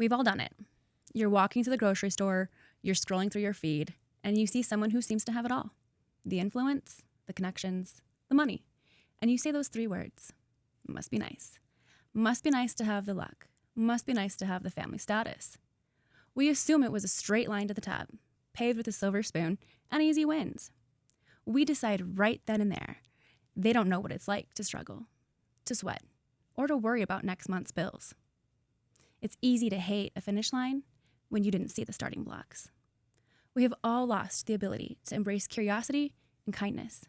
We've all done it. You're walking to the grocery store, you're scrolling through your feed, and you see someone who seems to have it all: the influence, the connections, the money. And you say those three words: must be nice. Must be nice to have the luck. Must be nice to have the family status. We assume it was a straight line to the top, paved with a silver spoon, and easy wins. We decide right then and there they don't know what it's like to struggle, to sweat, or to worry about next month's bills. It's easy to hate a finish line when you didn't see the starting blocks. We have all lost the ability to embrace curiosity and kindness.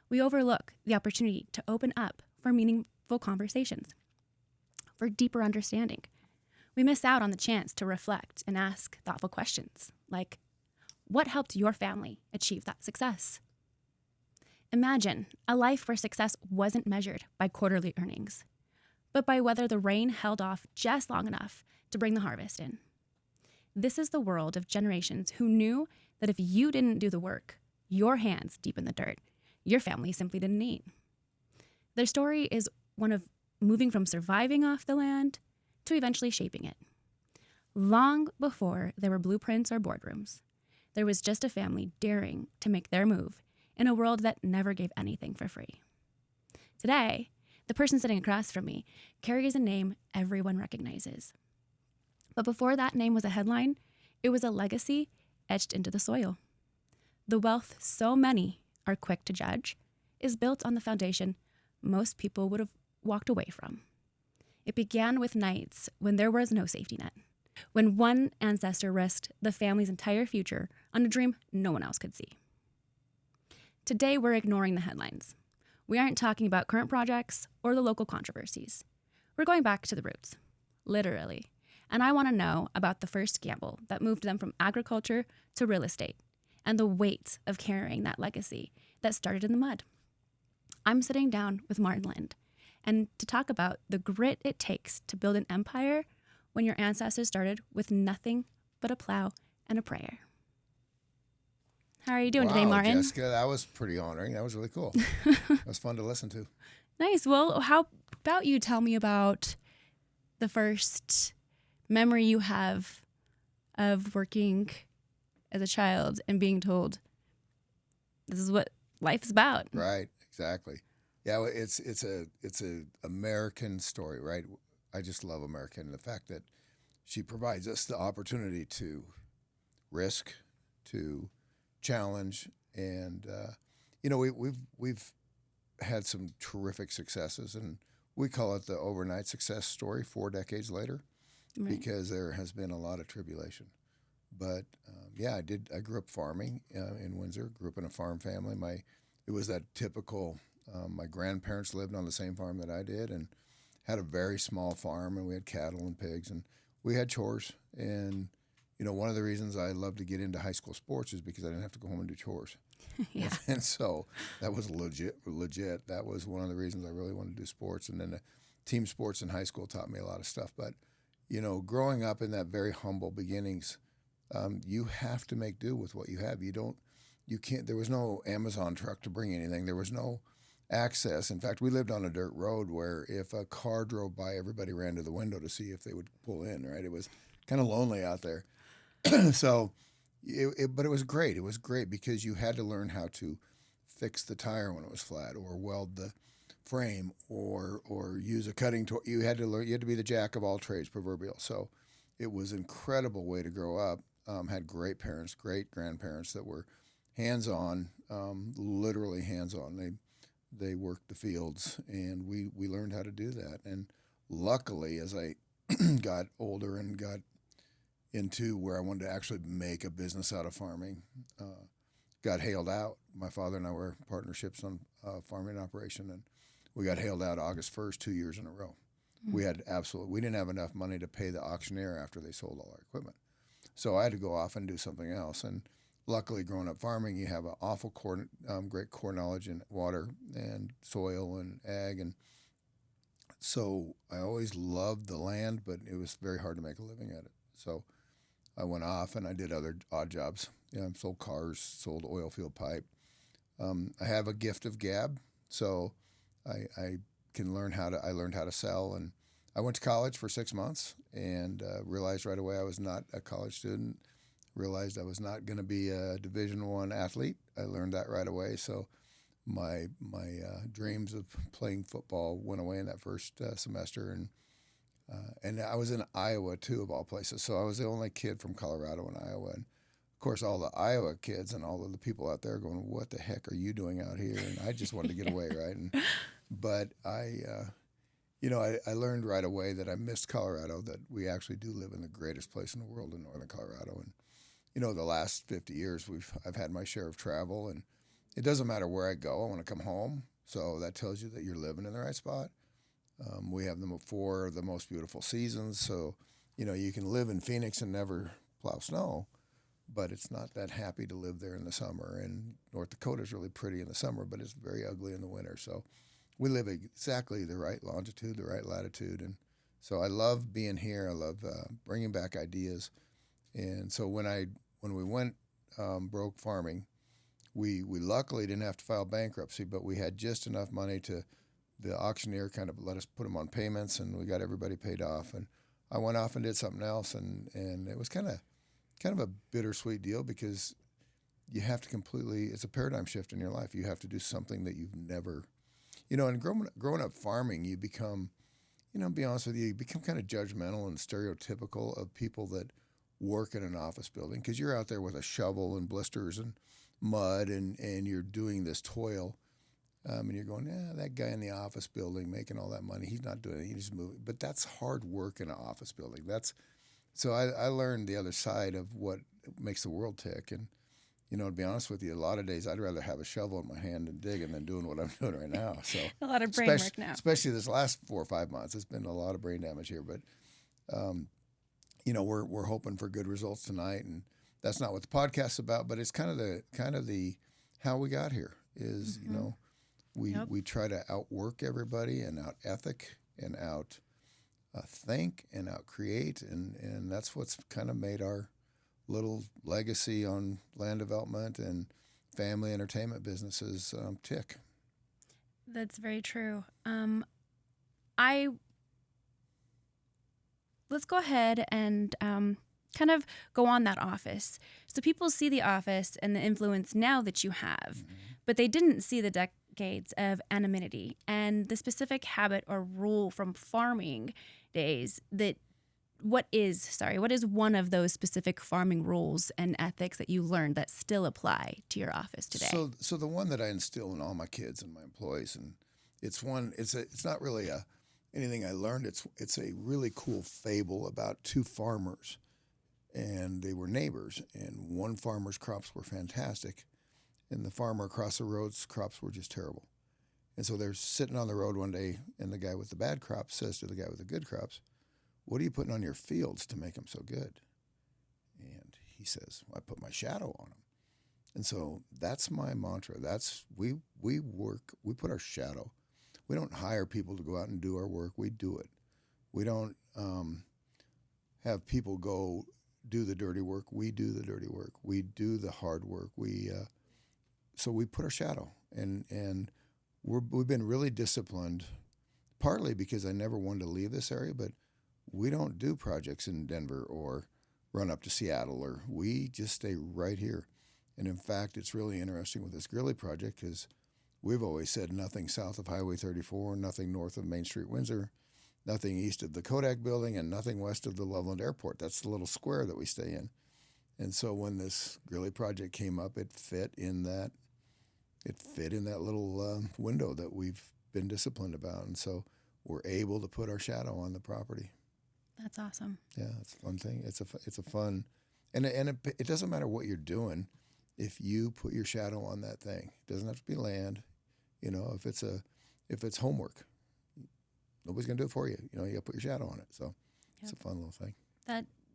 We overlook the opportunity to open up for meaningful conversations, for deeper understanding. We miss out on the chance to reflect and ask thoughtful questions like, what helped your family achieve that success? Imagine a life where success wasn't measured by quarterly earnings, but by whether the rain held off just long enough to bring the harvest in. This is the world of generations who knew that if you didn't do the work, your hands deep in the dirt, your family simply didn't eat. Their story is one of moving from surviving off the land to eventually shaping it. Long before there were blueprints or boardrooms, there was just a family daring to make their move in a world that never gave anything for free. Today, the person sitting across from me carries a name everyone recognizes. But before that name was a headline, it was a legacy etched into the soil. The wealth so many are quick to judge is built on the foundation most people would have walked away from. It began with nights when there was no safety net, when one ancestor risked the family's entire future on a dream no one else could see. Today, we're ignoring the headlines. We aren't talking about current projects or the local controversies. We're going back to the roots, literally. And I want to know about the first gamble that moved them from agriculture to real estate and the weight of carrying that legacy that started in the mud. I'm sitting down with Martin Lind and to talk about the grit it takes to build an empire when your ancestors started with nothing but a plow and a prayer. How are you doing today, Martin? Jessica, that was pretty honoring. That was really cool. That was fun to listen to. Nice. Well, how about you tell me about the first memory you have of working as a child and being told this is what life is about. Right, exactly. Yeah, well, it's a American story, right? I just love America and the fact that she provides us the opportunity to risk, to challenge, and we've had some terrific successes, and we call it the overnight success story 4 decades later, Right. because there has been a lot of tribulation. But I grew up farming in Windsor. Grew up in a farm family. It was that typical. My grandparents lived on the same farm that I did, and had a very small farm, and we had cattle and pigs, and we had chores. And one of the reasons I loved to get into high school sports is because I didn't have to go home and do chores. Yeah. And so that was legit. That was one of the reasons I really wanted to do sports. And then the team sports in high school taught me a lot of stuff. But growing up in that very humble beginnings, you have to make do with what you have. You can't. There was no Amazon truck to bring anything. There was no access. In fact, we lived on a dirt road where if a car drove by, everybody ran to the window to see if they would pull in. Right? It was kind of lonely out there. So, but it was great. It was great because you had to learn how to fix the tire when it was flat, or weld the frame, or use a cutting tool. You had to learn. You had to be the jack of all trades, proverbial. So, it was an incredible way to grow up. Had great parents, great grandparents that were hands-on, literally hands-on. They worked the fields, and we learned how to do that. And luckily, as I got older and got into where I wanted to actually make a business out of farming, got hailed out. My father and I were partnerships on farming operation, and we got hailed out August 1st, 2 years in a row. Mm-hmm. We didn't have enough money to pay the auctioneer after they sold all our equipment. So I had to go off and do something else. And luckily, growing up farming, you have an awful great core knowledge in water and soil and ag. And so I always loved the land, but it was very hard to make a living at it. So I went off and I did other odd jobs. Sold cars, sold oil field pipe. I have a gift of gab, so I learned how to sell, and I went to college for 6 months and realized right away I was not a college student. Realized I was not going to be a Division I athlete. I learned that right away. So my dreams of playing football went away in that first semester, and I was in Iowa too, of all places. So I was the only kid from Colorado in Iowa, and of course all the Iowa kids and all of the people out there going, "What the heck are you doing out here?" And I just wanted to get away, right? But I learned right away that I missed Colorado. That we actually do live in the greatest place in the world in northern Colorado, and the last 50 years I've had my share of travel, and it doesn't matter where I go, I want to come home. So that tells you that you're living in the right spot. We have them four the most beautiful seasons, so you can live in Phoenix and never plow snow, but it's not that happy to live there in the summer. And North Dakota is really pretty in the summer, but it's very ugly in the winter. So we live exactly the right longitude, the right latitude, and so I love being here. I love bringing back ideas. And so when we went broke farming, we luckily didn't have to file bankruptcy, but we had just enough money to the auctioneer kind of let us put them on payments, and we got everybody paid off. And I went off and did something else, and it was kind of a bittersweet deal because you have to it's a paradigm shift in your life. You have to do something that you've never, and growing up farming, you become, to be honest with you, you become kind of judgmental and stereotypical of people that work in an office building because you're out there with a shovel and blisters and mud and you're doing this toil. And you're going, that guy in the office building making all that money, he's not doing it, he's just moving. But that's hard work in an office building. So I learned the other side of what makes the world tick. And, to be honest with you, a lot of days I'd rather have a shovel in my hand and digging than doing what I'm doing right now. So A lot of brain work now. Especially this last 4 or 5 months, it's been a lot of brain damage here. But, we're hoping for good results tonight. And that's not what the podcast's about, but it's kind of the how we got here is, we try to outwork everybody and out ethic and out think and out create, and that's what's kind of made our little legacy on land development and family entertainment businesses tick. That's very true. Let's go ahead and kind of go on that office. So people see the office and the influence now that you have, but they didn't see the decades of anonymity and the specific habit or rule from farming days what is one of those specific farming rules and ethics that you learned that still apply to your office today? So the one that I instill in all my kids and my employees, and it's not really anything I learned. It's a really cool fable about two farmers, and they were neighbors, and one farmer's crops were fantastic, and the farmer across the road's crops were just terrible. And so they're sitting on the road one day, and the guy with the bad crops says to the guy with the good crops, "What are you putting on your fields to make them so good?" And he says, "Well, I put my shadow on them." And so that's my mantra. We put our shadow. We don't hire people to go out and do our work. We do it. We don't have people go do the dirty work. We do the dirty work. We do the hard work. So we put our shadow, and we've been really disciplined, partly because I never wanted to leave this area, but we don't do projects in Denver or run up to Seattle, or we just stay right here. And in fact, it's really interesting with this Greeley project because we've always said nothing south of Highway 34, nothing north of Main Street, Windsor, nothing east of the Kodak building, and nothing west of the Loveland Airport. That's the little square that we stay in. And so when this Greeley project came up, it fit in that little window that we've been disciplined about. And so we're able to put our shadow on the property. That's awesome. Yeah, it's a fun thing. It's a fun, and it doesn't matter what you're doing if you put your shadow on that thing. It doesn't have to be land. If it's homework, nobody's gonna do it for you. You got to put your shadow on it. So It's a fun little thing.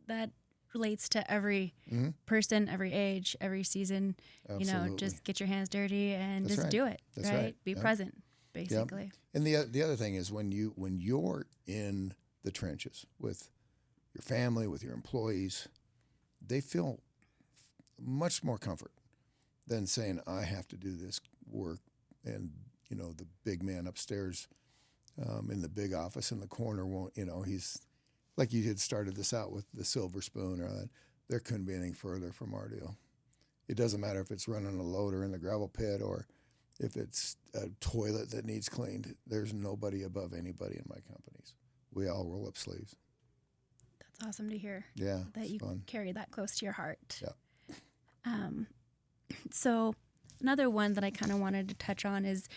That relates to every person, every age, every season. Absolutely. Just get your hands dirty and That's just right. do it. That's right? right. Be Yep. present, basically. And the other thing is when you're in the trenches with your family, with your employees, they feel much more comfort than saying, "I have to do this work," and the big man upstairs in the big office in the corner won't, he's like you had started this out with the silver spoon or that. There couldn't be anything further from our deal. It doesn't matter if it's running a loader in the gravel pit or if it's a toilet that needs cleaned. There's nobody above anybody in my companies. We all roll up sleeves. That's awesome to hear. Yeah, that you fun. carry that close to your heart. Yeah. So another one that I kind of wanted to touch on is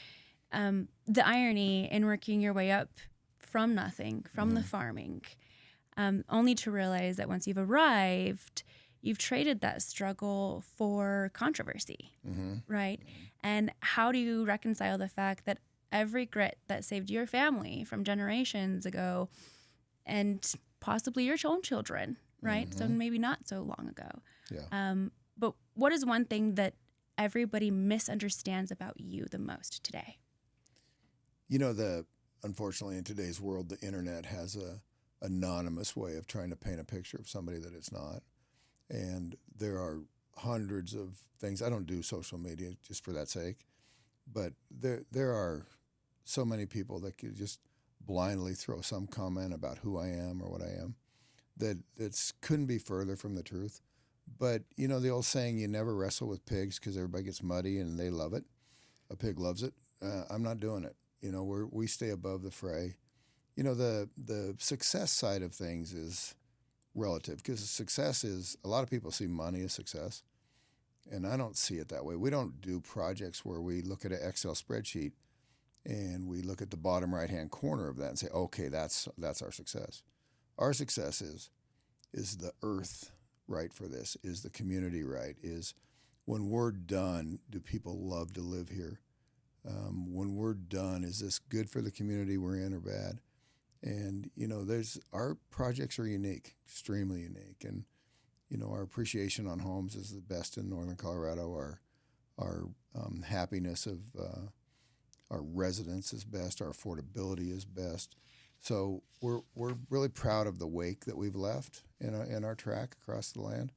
the irony in working your way up from nothing, from the farming, only to realize that once you've arrived, you've traded that struggle for controversy, right? And how do you reconcile the fact that every grit that saved your family from generations ago and possibly your own children, right? So maybe not so long ago. Yeah. But what is one thing that everybody misunderstands about you the most today? Unfortunately, in today's world, the internet has a anonymous way of trying to paint a picture of somebody that it's not. And there are hundreds of things. I don't do social media just for that sake, but there are so many people that could just blindly throw some comment about who I am or what I am that couldn't be further from the truth. But, the old saying, you never wrestle with pigs because everybody gets muddy and they love it. A pig loves it. I'm not doing it. We stay above the fray. The success side of things is relative because success is, a lot of people see money as success, and I don't see it that way. We don't do projects where we look at an Excel spreadsheet and we look at the bottom right-hand corner of that and say, okay, that's our success. Our success is the earth right for this? Is the community right? Is when we're done, do people love to live here? When we're done, is this good for the community we're in or bad? And, our projects are unique, extremely unique. And, our appreciation on homes is the best in Northern Colorado. Our happiness of our residents is best. Our affordability is best. So we're really proud of the wake that we've left in our track across the land.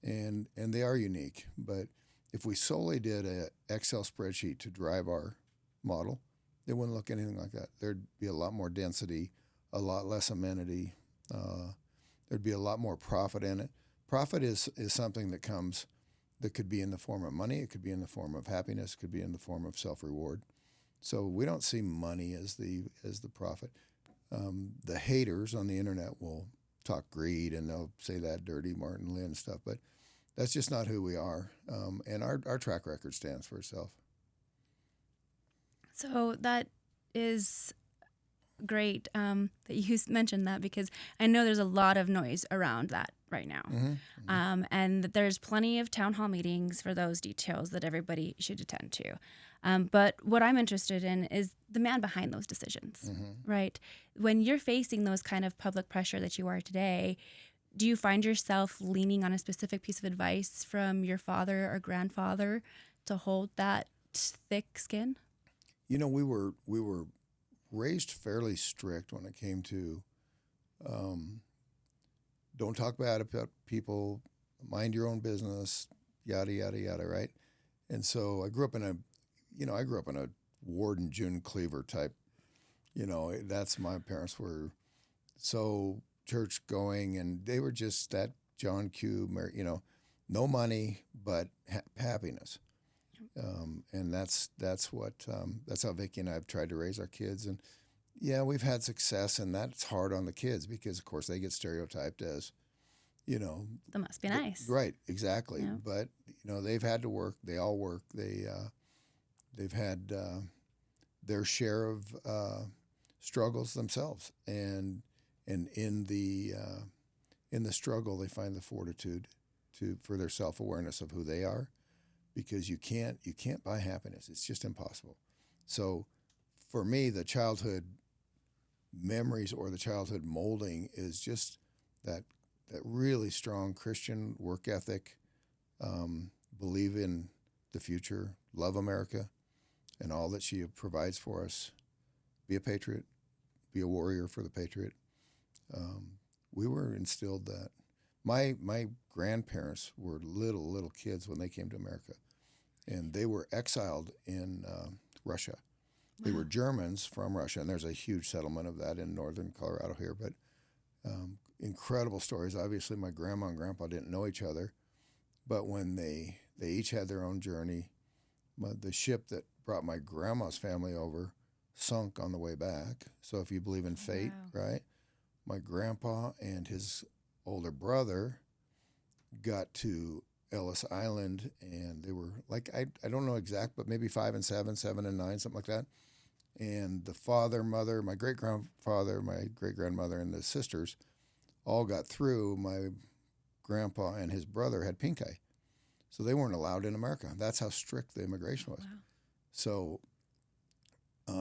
And they are unique. But if we solely did an Excel spreadsheet to drive our model, it wouldn't look anything like that. There'd be a lot more density, a lot less amenity. There'd be a lot more profit in it. Profit is something that could be in the form of money. It could be in the form of happiness. It could be in the form of self-reward. So we don't see money as the profit. The haters on the internet will talk greed and they'll say that dirty Martin Lynn stuff, but that's just not who we are. And our track record stands for itself. So that is great that you mentioned that, because I know there's a lot of noise around that right now. And that there's plenty of town hall meetings for those details that everybody should attend to. But what I'm interested in is the man behind those decisions, right? When you're facing those kind of public pressure that you are today, do you find yourself leaning on a specific piece of advice from your father or grandfather to hold that thick skin? We were raised fairly strict when it came to don't talk bad about people, mind your own business, yada yada yada, right? And so I grew up in a Ward and June Cleaver type. That's my parents were so church going, and they were just that John Q. No money but happiness. And that's how Vicki and I have tried to raise our kids. And yeah, we've had success, and that's hard on the kids because, of course, they get stereotyped as, They must be nice. Right, exactly. Yeah. But, they've had to work. They all work. They've had their share of struggles themselves. And in the struggle, they find the fortitude for their self-awareness of who they are. Because you can't buy happiness. It's just impossible. So for me, the childhood memories or the childhood molding is just that really strong Christian work ethic, believe in the future, love America and all that she provides for us, be a patriot, be a warrior for the patriot. We were instilled that. My grandparents were little kids when they came to America, and they were exiled in Russia. They were Wow. Germans from Russia, and there's a huge settlement of that in northern Colorado here. But incredible stories. Obviously, my grandma and grandpa didn't know each other, but when they each had their own journey, the ship that brought my grandma's family over sunk on the way back. So if you believe in fate, Wow. right? My grandpa and his older brother got to Ellis Island, and they were like, I don't know exact, but maybe 5 and 7, 7 and 9, something like that. And the father, mother, my great grandfather, my great grandmother, and the sisters all got through. My grandpa and his brother had pink eye, so they weren't allowed in America. That's how strict the immigration was. Wow. So,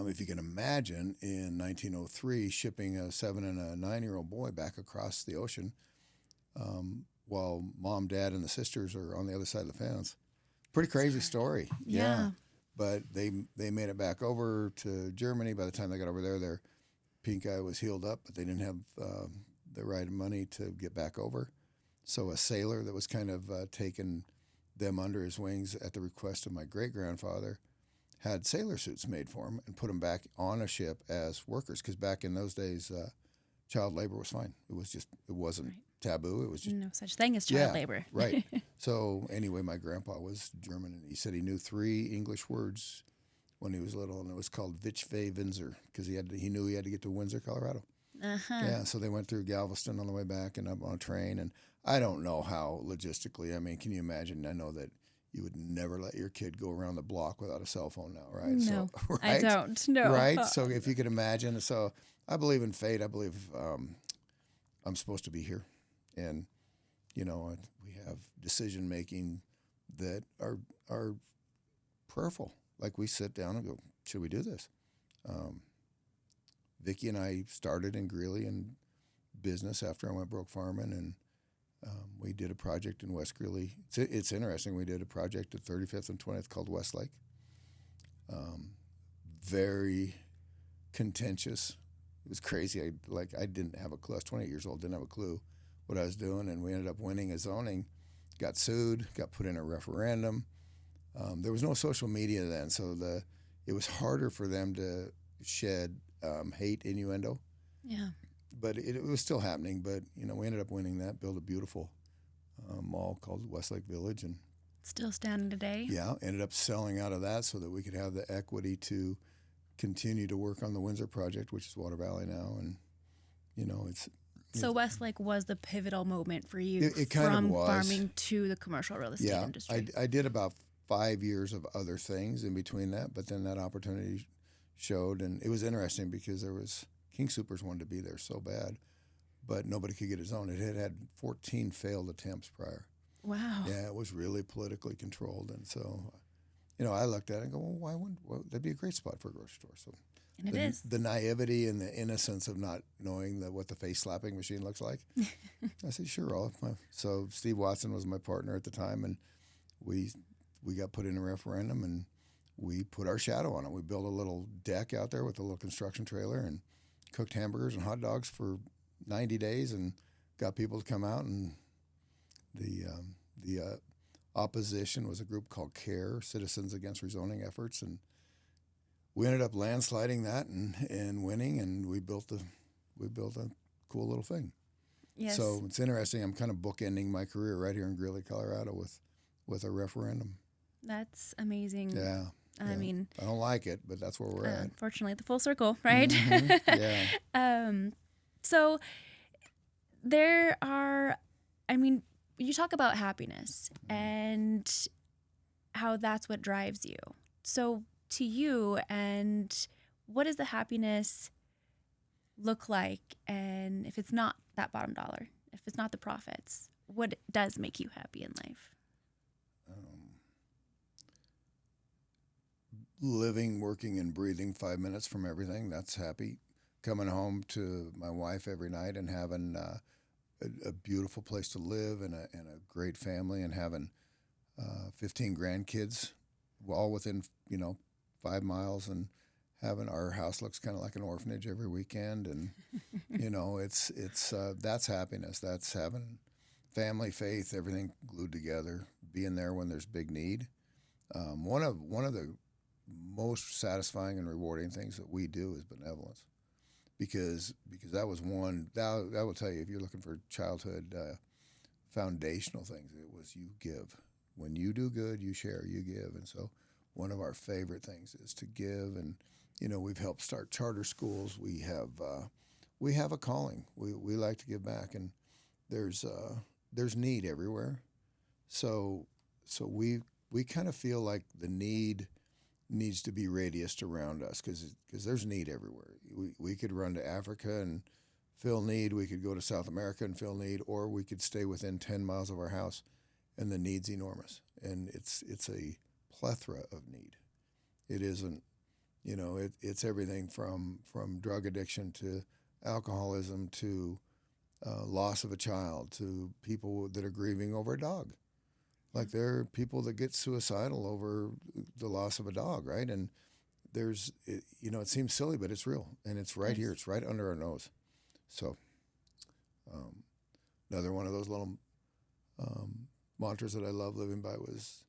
if you can imagine, in 1903, shipping a 7 and 9-year-old boy back across the ocean, while mom, dad, and the sisters are on the other side of the fence. Pretty crazy story. Yeah. But they made it back over to Germany. By the time they got over there, their pink eye was healed up, but they didn't have the right money to get back over. So a sailor that was kind of taking them under his wings at the request of my great grandfather had sailor suits made for them and put them back on a ship as workers. Because back in those days, child labor was fine. It wasn't Right. taboo. It was just No such thing as child labor. right. So anyway, my grandpa was German, and he said he knew 3 English words when he was little, and it was called Vichve Windsor because he knew he had to get to Windsor, Colorado. Uh-huh. Yeah, so they went through Galveston on the way back and up on a train, and I don't know how logistically. I mean, can you imagine? I know that you would never let your kid go around the block without a cell phone now, right? No, So, I right? don't. No. Right. So if you could imagine, so I believe in fate. I believe I'm supposed to be here, and we have decision making that are prayerful. Like we sit down and go, should we do this? Vicki and I started in Greeley in business after I went broke farming, and we did a project in West Greeley. It's interesting. We did a project at 35th and 20th called Westlake. Very contentious. It was crazy. I didn't have a clue. I was 28 years old, didn't have a clue what I was doing, and we ended up winning a zoning, got sued, got put in a referendum. There was no social media then, so it was harder for them to shed hate innuendo, Yeah. but it was still happening. But we ended up winning that, built a beautiful mall called Westlake Village, and Still standing today. yeah, ended up selling out of that so that we could have the equity to continue to work on the Windsor project, which is Water Valley now, and it's So Westlake was the pivotal moment for you It kind of from was. farming to the commercial real estate yeah. industry. I did about 5 years of other things in between that, but then that opportunity showed, and it was interesting because King Soopers wanted to be there so bad, but nobody could get his own. It had 14 failed attempts prior. Wow. Yeah, it was really politically controlled, and so I looked at it and go, well, why wouldn't? Well, that'd be a great spot for a grocery store. So And it is. the naivety and the innocence of not knowing what the face slapping machine looks like. I said, sure. So Steve Watson was my partner at the time, and we got put in a referendum, and we put our shadow on it. We built a little deck out there with a little construction trailer and cooked hamburgers and hot dogs for 90 days and got people to come out. And the opposition was a group called CARE, Citizens Against Rezoning Efforts, and we ended up landsliding that and winning, and we built a cool little thing. Yes. So it's interesting. I'm kind of bookending my career right here in Greeley, Colorado, with a referendum. That's amazing. Yeah. I mean, I don't like it, but that's where we're at. unfortunately, the full circle, right? Mhm. Yeah. So there are, you talk about happiness and how that's what drives you. So to you, and what does the happiness look like? And if it's not that bottom dollar, if it's not the profits, what does make you happy in life? Living, working, and breathing 5 minutes from everything, that's happy. Coming home to my wife every night and having a beautiful place to live and a great family, and having 15 grandkids, all within 5 miles, and having our house looks kind of like an orphanage every weekend, and it's that's happiness. That's having family, faith, everything glued together, being there when there's big need. One of the most satisfying and rewarding things that we do is benevolence, because that was one that I will tell you, if you're looking for childhood foundational things, it was you give. When you do good, you share, you give, and so one of our favorite things is to give. And we've helped start charter schools. We have a calling. We like to give back, and there's need everywhere. So we kind of feel like the need needs to be radiused around us, because there's need everywhere. We could run to Africa and fill need. We could go to South America and fill need, or we could stay within 10 miles of our house, and the need's enormous. And it's a plethora of need. It isn't, it's everything from drug addiction to alcoholism to loss of a child to people that are grieving over a dog. Like, there are people that get suicidal over the loss of a dog, right? And it seems silly, but it's real, and it's right here. It's right under our nose. So, another one of those little mantras that I love living by was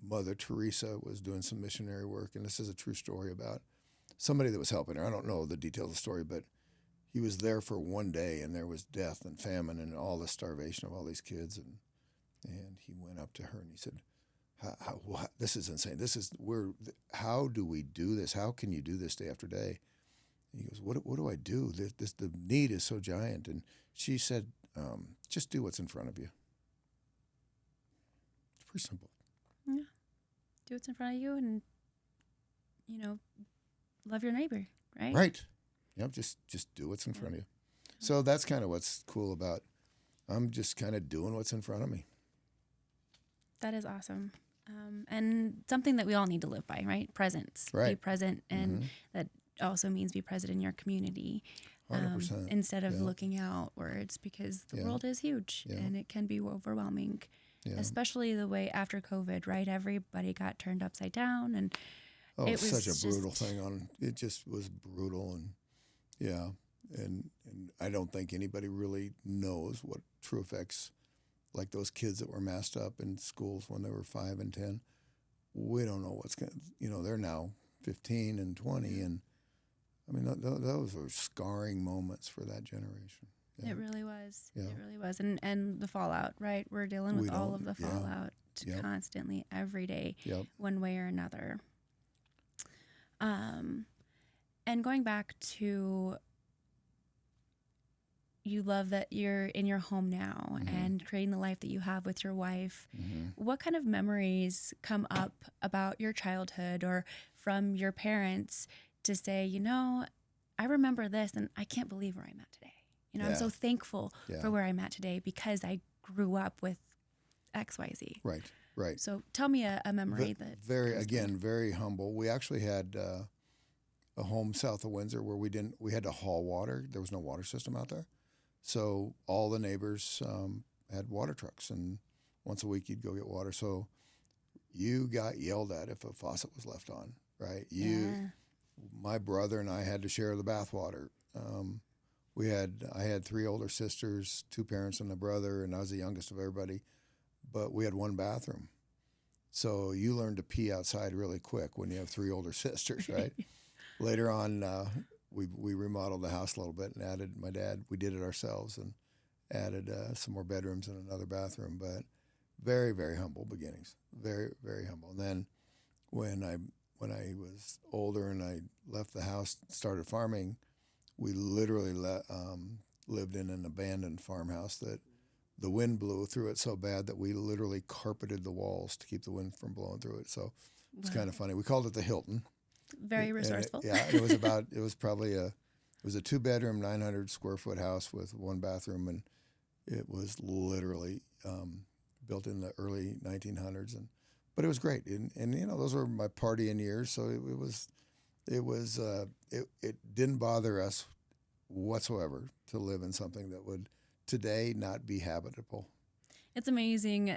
Mother Teresa was doing some missionary work, and this is a true story about somebody that was helping her. I don't know the details of the story, but he was there for one day, and there was death and famine and all the starvation of all these kids, and he went up to her and he said, how, this is insane. How do we do this? How can you do this day after day? And he goes, what do I do? The need is so giant. And she said, just do what's in front of you. It's pretty simple. Yeah. Do what's in front of you, and, love your neighbor, right? Right. Yep. Just do what's in front of you. So that's kind of what's cool about, I'm just kind of doing what's in front of me. That is awesome. And something that we all need to live by, right? Presence. Right. Be present. And that also means be present in your community. 100%. Instead of looking outwards, because the world is huge and it can be overwhelming, especially the way after COVID, right? Everybody got turned upside down, and it was such a brutal thing. It just was brutal. And and I don't think anybody really knows what true effects, like those kids that were masked up in schools when they were 5 and 10. We don't know what's going to, they're now 15 and 20. And I mean, those were scarring moments for that generation. Yeah. It really was. Yeah. It really was. And the fallout, right? We're dealing with all of the fallout constantly, every day, one way or another. And going back to, you love that you're in your home now and creating the life that you have with your wife. What kind of memories come up about your childhood or from your parents to say, I remember this and I can't believe where I'm at today. I'm so thankful for where I'm at today because I grew up with XYZ. Right. So tell me a memory that very humble. We actually had a home south of Windsor where we had to haul water. There was no water system out there. So all the neighbors had water trucks, and once a week you'd go get water. So you got yelled at if a faucet was left on, right? My brother and I had to share the bath water. I had 3 older sisters, 2 parents and a brother, and I was the youngest of everybody. But we had one bathroom. So you learn to pee outside really quick when you have 3 older sisters, right? Later on, we remodeled the house a little bit and added, we did it ourselves and added some more bedrooms and another bathroom. But very, very humble beginnings. Very, very humble. And then when I was older and I left the house, started farming, we literally lived in an abandoned farmhouse that the wind blew through it so bad that we literally carpeted the walls to keep the wind from blowing through it. So it's kind of funny. We called it the Hilton. Very resourceful. It was a 2-bedroom, 900 square foot house with 1 bathroom, and it was literally built in the early 1900s. But it was great, and those were my partying years. So it didn't bother us whatsoever to live in something that would today not be habitable. It's amazing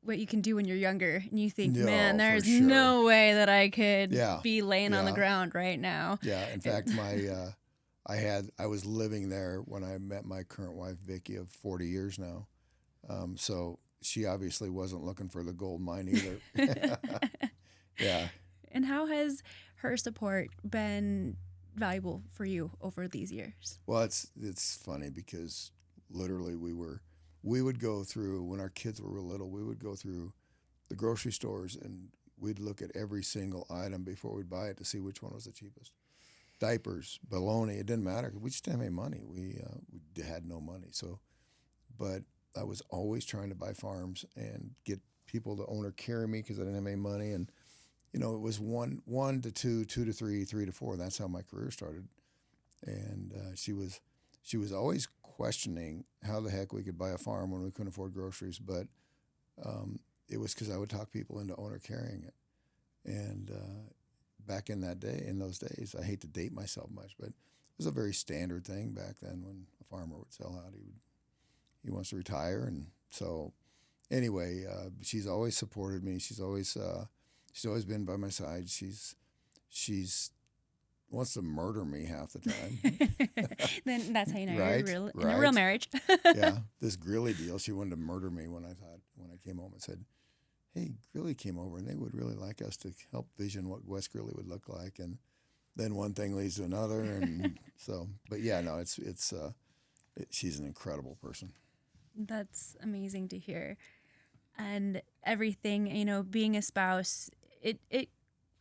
what you can do when you're younger, and you think, man, there's no way that I could be laying on the ground right now. Yeah, in fact, I was living there when I met my current wife, Vicki, of 40 years now. So she obviously wasn't looking for the gold mine either. Yeah. And how has her support been valuable for you over these years? Well, it's funny because literally we would go through when our kids were real little. We would go through the grocery stores and we'd look at every single item before we'd buy it to see which one was the cheapest. Diapers, bologna, it didn't matter. We just didn't have any money. We had no money. So, but I was always trying to buy farms and get people to own or carry me because I didn't have any money. And it was one to two, two to three, three to four. That's how my career started. And she was always questioning how the heck we could buy a farm when we couldn't afford groceries. But it was because I would talk people into owner carrying it. And back in those days, I hate to date myself much, but it was a very standard thing back then when a farmer would sell out. He wants to retire, and so anyway, she's always supported me. She's always been by my side. She's wants to murder me half the time. Then that's how you know Right, you're in a right. real marriage. Yeah, this Grilly deal. She wanted to murder me when I came home and said, "Hey, Grilly came over, and they would really like us to help vision what West Grilly would look like." And then one thing leads to another, and so. But yeah, no, she's an incredible person. That's amazing to hear. And everything, being a spouse, it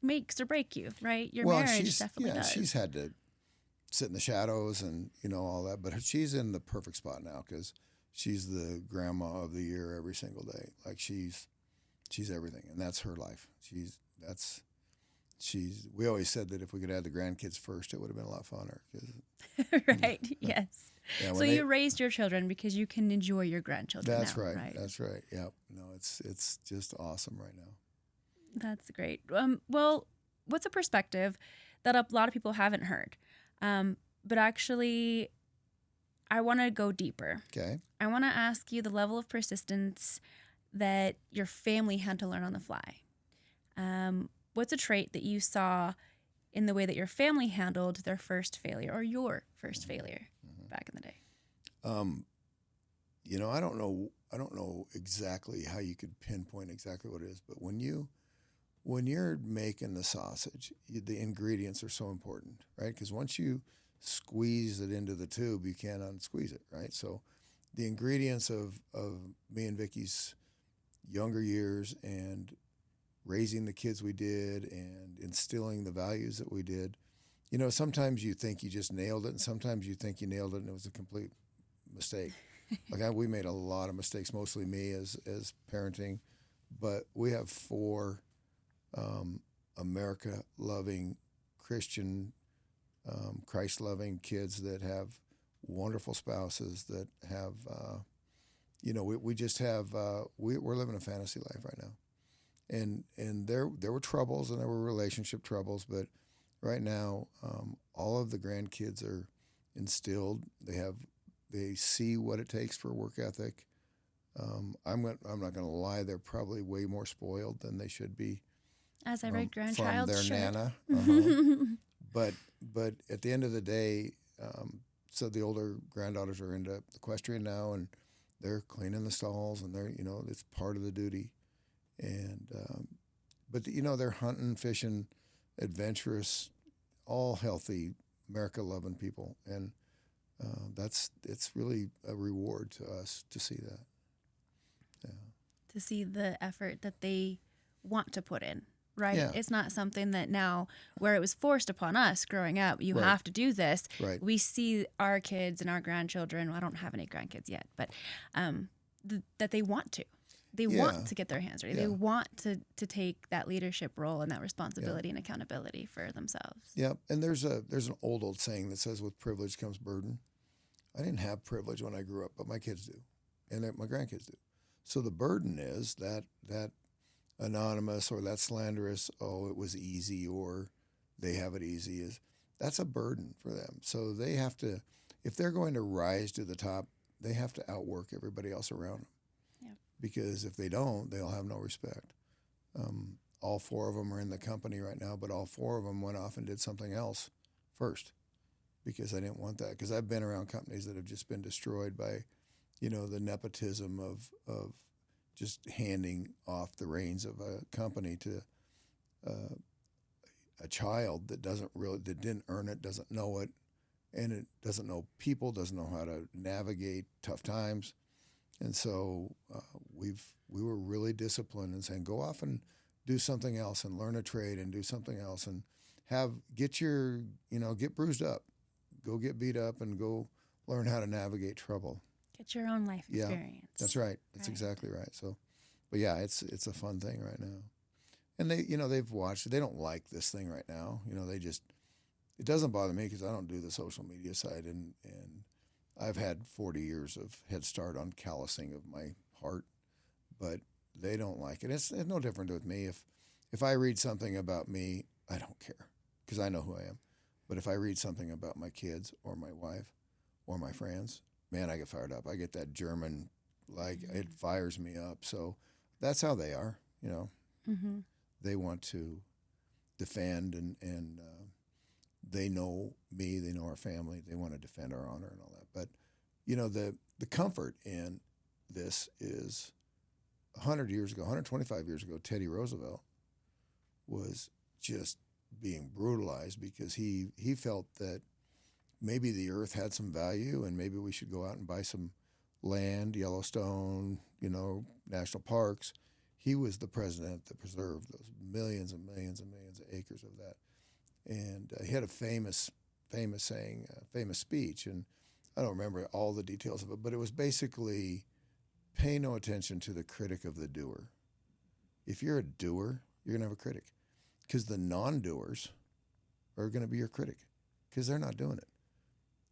makes or break you, right? Your marriage definitely does. She's had to sit in the shadows and all that, but she's in the perfect spot now because she's the grandma of the year every single day. Like she's everything, and that's her life. We always said that if we could have the grandkids first, it would have been a lot funner. Right. Yes. Yeah, so you raised your children because you can enjoy your grandchildren. That's now, right. That's right. Yeah. No, it's just awesome right now. That's great. Well, what's a perspective that a lot of people haven't heard? But actually, I want to go deeper. Okay. I want to ask you the level of persistence that your family had to learn on the fly. What's a trait that you saw in the way that your family handled their first failure or your first failure back in the day? I don't know exactly how you could pinpoint exactly what it is, but when you're making the sausage, the ingredients are so important, right? Because once you squeeze it into the tube, you can't unsqueeze it, right? So the ingredients of me and Vicky's younger years and raising the kids we did and instilling the values that we did, sometimes you think you just nailed it, and sometimes you think you nailed it and it was a complete mistake. We made a lot of mistakes, mostly me as parenting, but we have 4 America-loving, Christian, Christ-loving kids that have wonderful spouses that have, we just have, we're living a fantasy life right now. And there were troubles and there were relationship troubles, but right now, all of the grandkids are instilled. They see what it takes for work ethic. I'm not going to lie; they're probably way more spoiled than they should be. As every grandchild from their should. nana. But at the end of the day, so the older granddaughters are into equestrian now, and they're cleaning the stalls, and it's part of the duty. And but they're hunting, fishing, adventurous, all healthy, America-loving people, and it's really a reward to us to see that. Yeah. To see the effort that they want to put in, right? Yeah. It's not something that now, where it was forced upon us growing up, you Right. have to do this. Right. We see our kids and our grandchildren. Well, I don't have any grandkids yet, but that they want to. They want to get their hands dirty. Yeah. They want to take that leadership role and that responsibility and accountability for themselves. Yeah, and there's an old saying that says, "With privilege comes burden." I didn't have privilege when I grew up, but my kids do, and my grandkids do. So the burden is that anonymous or that slanderous, "Oh, it was easy," or "They have it easy," that's a burden for them. So they have to, if they're going to rise to the top, they have to outwork everybody else around them. Because if they don't, they'll have no respect. All 4 of them are in the company right now, but all 4 of them went off and did something else first because I didn't want that. Because I've been around companies that have just been destroyed by, the nepotism of just handing off the reins of a company to a child that that didn't earn it, doesn't know it, and it doesn't know people, doesn't know how to navigate tough times. And so we were really disciplined in saying, go off and do something else and learn a trade and do something else and get bruised up, go get beat up and go learn how to navigate trouble. Get your own life experience. That's right. That's exactly right. So, but yeah, it's a fun thing right now. And they've watched it. They don't like this thing right now. It doesn't bother me because I don't do the social media side, and I've had 40 years of head start on callousing of my heart, but they don't like it. It's no different with me. If I read something about me, I don't care because I know who I am. But if I read something about my kids or my wife or my friends, man, I get fired up. I get that German, it fires me up. So that's how they are, Mm-hmm. They want to defend and they know me, they know our family, they want to defend our honor and all that. But, the comfort in this is 100 years ago, 125 years ago, Teddy Roosevelt was just being brutalized because he felt that maybe the earth had some value and maybe we should go out and buy some land, Yellowstone, national parks. He was the president that preserved those millions and millions and millions of acres of that. And he had a famous saying, famous speech, and I don't remember all the details of it, but it was basically pay no attention to the critic of the doer. If you're a doer, you're going to have a critic because the non-doers are going to be your critic because they're not doing it.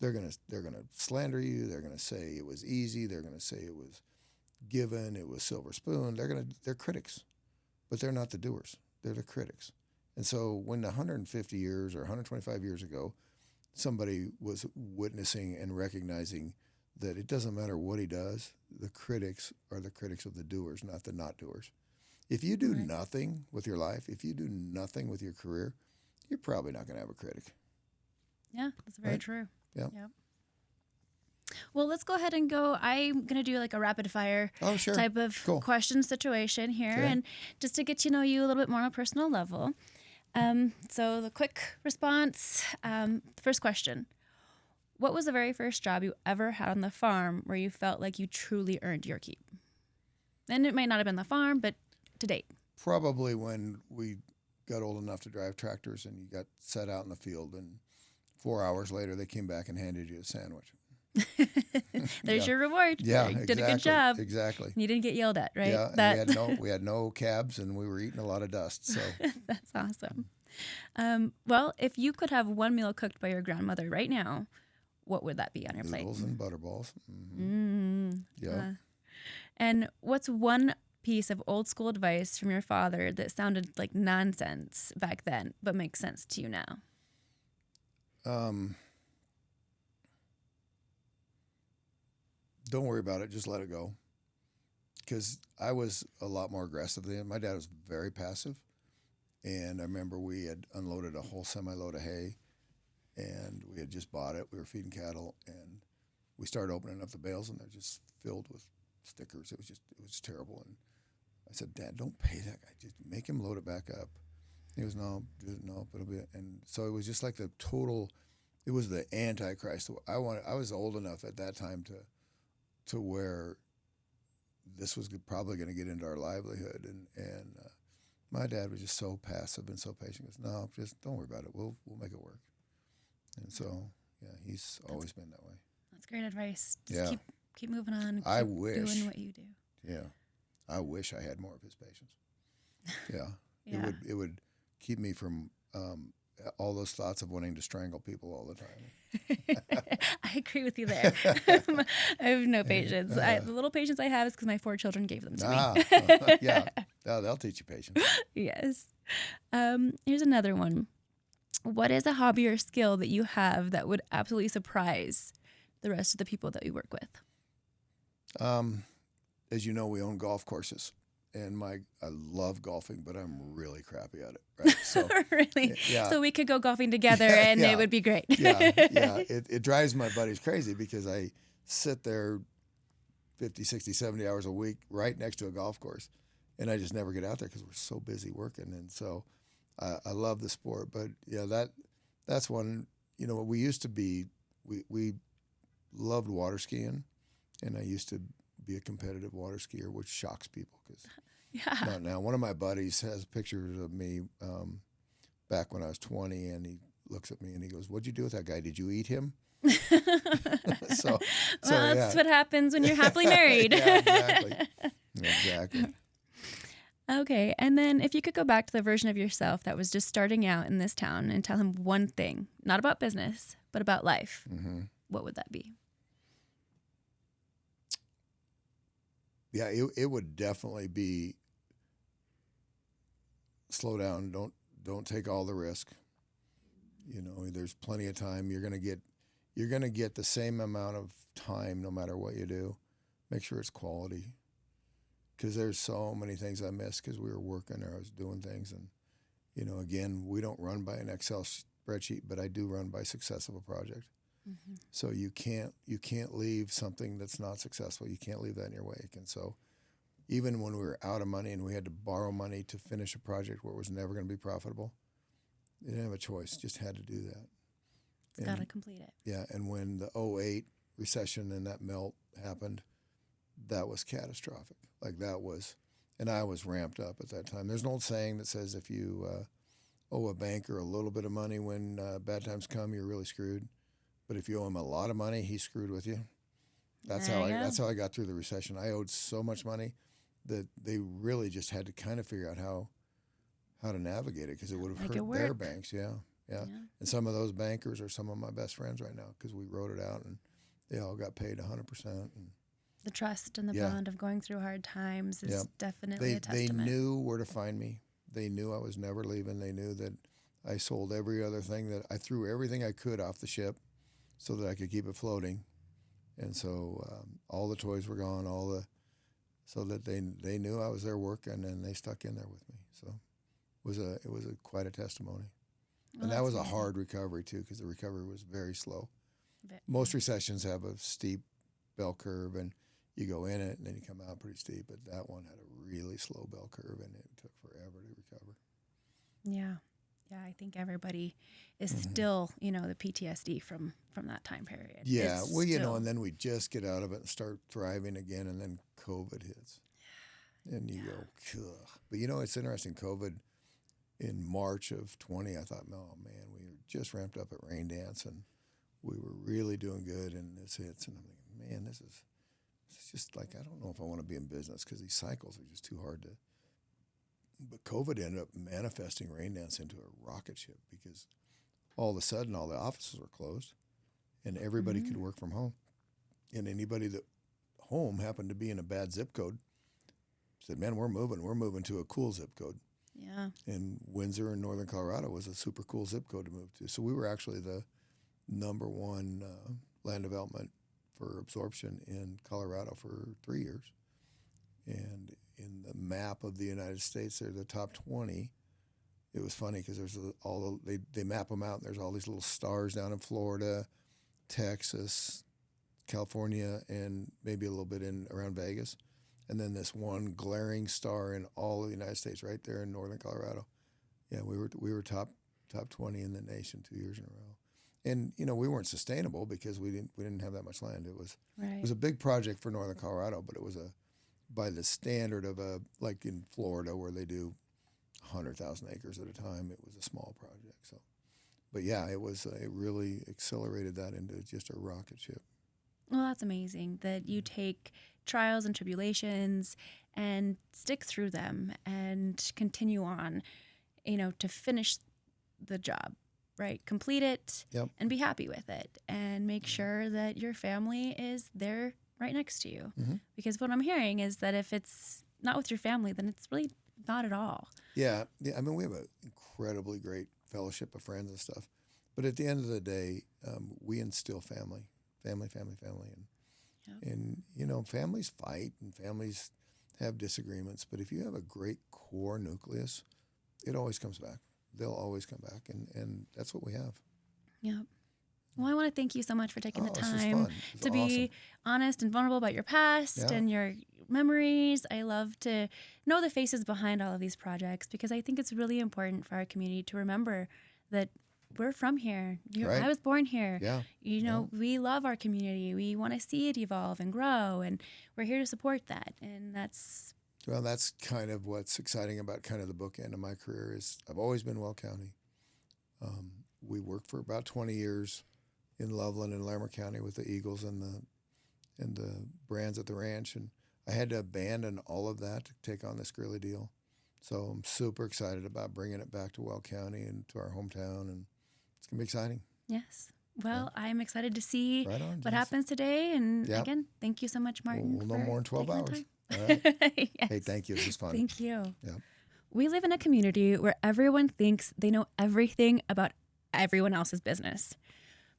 They're going to slander you. They're going to say it was easy. They're going to say it was given. It was silver spoon. They're critics, but they're not the doers. They're the critics. And so when 150 years or 125 years ago, somebody was witnessing and recognizing that it doesn't matter what he does, the critics are the critics of the doers, not the not doers. If you do nothing with your life, if you do nothing with your career, you're probably not going to have a critic. Yeah, that's very true. Yeah. Yep. Well, let's go ahead and go. I'm going to do like a rapid fire type of question situation here. Okay. And just to get to know you a little bit more on a personal level. So the quick response, first question. What was the very first job you ever had on the farm where you felt like you truly earned your keep? And it might not have been the farm, but to date. Probably when we got old enough to drive tractors and you got set out in the field and 4 hours later they came back and handed you a sandwich. There's your reward. Yeah, you did a good job. Exactly. You didn't get yelled at, right? Yeah, we had no cabs and we were eating a lot of dust. So that's awesome. Well, if you could have one meal cooked by your grandmother right now, what would that be on your plate? Noodles and butterballs. Mm-hmm. Yeah. And what's one piece of old school advice from your father that sounded like nonsense back then, but makes sense to you now? Don't worry about it. Just let it go. Because I was a lot more aggressive than him. My dad was very passive. And I remember we had unloaded a whole semi-load of hay, and we had just bought it. We were feeding cattle, and we started opening up the bales, and they're just filled with stickers. It was terrible. And I said, Dad, don't pay that guy. Just make him load it back up. He goes, no, but it'll be. And so it was just like it was the Antichrist. I was old enough at that time to where this was probably going to get into our livelihood, and my dad was just so passive and so patient. He goes, no, just don't worry about it. We'll make it work. And so, yeah, he's always been that way. That's great advice. Just keep moving on. Keep I wish doing what you do. Yeah, I wish I had more of his patience. Yeah, Yeah. It would keep me from all those thoughts of wanting to strangle people all the time. I agree with you there. I have no patience. The little patience I have is because my 4 children gave them to me. Yeah, they'll teach you patience. Yes. Here's another one. What is a hobby or skill that you have that would absolutely surprise the rest of the people that you work with? As you know, we own golf courses. And I love golfing, but I'm really crappy at it. Right? So, really? Yeah. So we could go golfing together and it would be great. Yeah. It drives my buddies crazy because I sit there 50, 60, 70 hours a week right next to a golf course. And I just never get out there because we're so busy working. And so I love the sport, but yeah, that's one. You know, we used to be we loved water skiing, and I used to be a competitive water skier, which shocks people because Yeah. now one of my buddies has pictures of me back when I was 20, and he looks at me and he goes, "What'd you do with that guy? Did you eat him?" so Well, yeah, that's what happens when you're happily married. yeah, exactly. Okay, and then if you could go back to the version of yourself that was just starting out in this town and tell him one thing, not about business, but about life, hmm what would that be? Yeah, it would definitely be slow down. Don't take all the risk. You know, there's plenty of time. You're gonna get the same amount of time no matter what you do. Make sure it's quality because there's so many things I missed because we were working or I was doing things. And you know, again, we don't run by an Excel spreadsheet, but I do run by success of a project. Mm-hmm. So you can't leave something that's not successful. You can't leave that in your wake. And so even when we were out of money and we had to borrow money to finish a project where it was never going to be profitable, you didn't have a choice. Just had to do that. It's got to complete it. Yeah, and when the '08 recession and that melt happened, that was catastrophic. Like that was, and I was ramped up at that time. There's an old saying that says if you owe a banker a little bit of money when bad times come, you're really screwed. But if you owe him a lot of money, he's screwed with you. There you go. That's how I got through the recession. I owed so much money that they really just had to kind of figure out how to navigate it because it would have Make it hurt their work. banks. Yeah. Yeah. And some of those bankers are some of my best friends right now because we wrote it out and they all got paid 100%. And The trust and the Yeah. bond of going through hard times is Yeah. definitely a they testament. knew where to find me. They knew I was never leaving. They knew that I sold every other thing that I threw everything I could off the ship so that I could keep it floating. And so all the toys were gone, so that they knew I was there working and they stuck in there with me. So it was quite a testimony. Well, And that that's was a amazing. hard recovery too because the recovery was very slow. Ve- Most recessions have a steep bell curve and you go in it and then you come out pretty steep, but that one had a really slow bell curve and it took forever to recover. Yeah. Yeah, I think everybody is Mhm. still, the PTSD from that time period. Yeah, It's well, still, and then we just get out of it and start thriving again, and then COVID hits, and you go, ugh. But it's interesting. COVID in March of 20, I thought, oh man, we were just ramped up at Rain Dance, and we were really doing good, and this hits, and I'm thinking, man, this is just like I don't know if I want to be in business because these cycles are just too hard to. But COVID ended up manifesting Rain Dance into a rocket ship because all of a sudden all the offices were closed and everybody could work from home. And anybody that home happened to be in a bad zip code said, man, we're moving to a cool zip code. yeah. And Windsor in northern Colorado was a super cool zip code to move to. So we were actually the number one land development for absorption in Colorado for 3 years. And in the map of the United States, they're the top 20. It was funny because there's they map them out. And there's all these little stars down in Florida, Texas, California, and maybe a little bit in around Vegas, and then this one glaring star in all of the United States, right there in northern Colorado. Yeah, we were top 20 in the nation 2 years in a row, and we weren't sustainable because we didn't have that much land. It was Right. a big project for northern Colorado, but it was by the standard of like in Florida where they do 100,000 acres at a time. It was a small project, so. But yeah, it really accelerated that into just a rocket ship. Well, that's amazing that you take trials and tribulations and stick through them and continue on, to finish the job, right? Complete it Yep. and be happy with it and make sure that your family is there right next to you. Mhm. Because what I'm hearing is that if it's not with your family, then it's really not at all. Yeah. I mean, we have an incredibly great fellowship of friends and stuff. But at the end of the day, we instill family, family, and Yep. families fight and families have disagreements. But if you have a great core nucleus, it always comes back. They'll always come back, and that's what we have. Yep. Well, I want to thank you so much for taking the This was time fun. It to was awesome. be honest and vulnerable about your past Yeah. and your memories. I love to know the faces behind all of these projects because I think it's really important for our community to remember that we're from here. Right. I was born here. Yeah. We love our community. We want to see it evolve and grow, and we're here to support that. And that's Well, that's kind of what's exciting about kind of the bookend of my career is I've always been Well County. We worked for about 20 years in Loveland and Larimer County with the Eagles and the brands at the ranch, and I had to abandon all of that to take on this Greeley deal. So I'm super excited about bringing it back to Well County and to our hometown, and it's gonna be exciting. yes. Well, I'm excited to see Right on, what Jess. happens today. And Yep. again, thank you so much, Martin. We'll know for more in 12 taking the hours. time. All right. Yes. Hey, thank you. This was fun. Thank you. Yeah. We live in a community where everyone thinks they know everything about everyone else's business.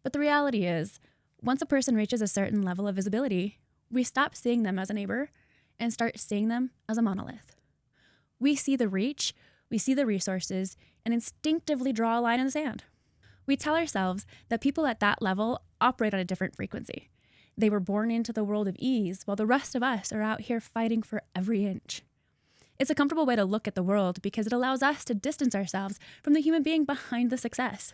But the reality is, once a person reaches a certain level of visibility, we stop seeing them as a neighbor and start seeing them as a monolith. We see the reach, we see the resources, and instinctively draw a line in the sand. We tell ourselves that people at that level operate on a different frequency. They were born into the world of ease, while the rest of us are out here fighting for every inch. It's a comfortable way to look at the world because it allows us to distance ourselves from the human being behind the success.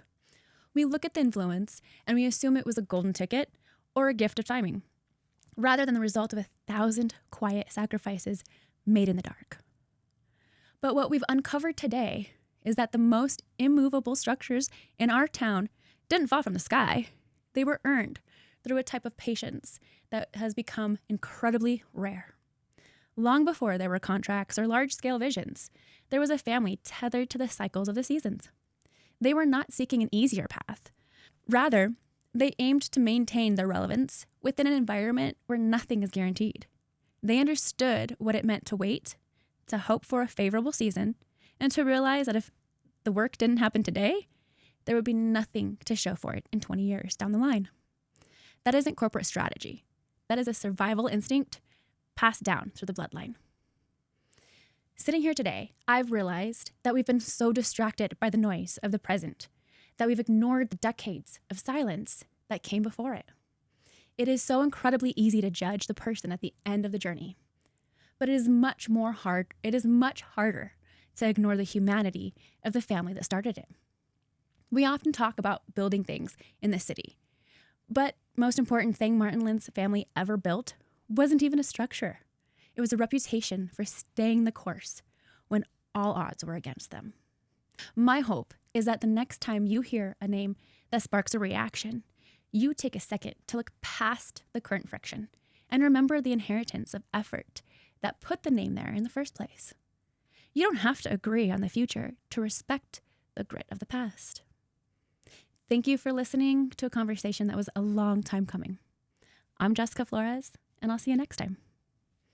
We look at the influence and we assume it was a golden ticket or a gift of timing, rather than the result of 1,000 quiet sacrifices made in the dark. But what we've uncovered today is that the most immovable structures in our town didn't fall from the sky. They were earned through a type of patience that has become incredibly rare. Long before there were contracts or large-scale visions, there was a family tethered to the cycles of the seasons. They were not seeking an easier path. Rather, they aimed to maintain their relevance within an environment where nothing is guaranteed. They understood what it meant to wait, to hope for a favorable season, and to realize that if the work didn't happen today, there would be nothing to show for it in 20 years down the line. That isn't corporate strategy. That is a survival instinct passed down through the bloodline. Sitting here today, I've realized that we've been so distracted by the noise of the present that we've ignored the decades of silence that came before it. It is so incredibly easy to judge the person at the end of the journey, but it is much harder to ignore the humanity of the family that started it. We often talk about building things in the city, but most important thing Martin Lynn's family ever built wasn't even a structure. It was a reputation for staying the course when all odds were against them. My hope is that the next time you hear a name that sparks a reaction, you take a second to look past the current friction and remember the inheritance of effort that put the name there in the first place. You don't have to agree on the future to respect the grit of the past. Thank you for listening to a conversation that was a long time coming. I'm Jessica Flores, and I'll see you next time.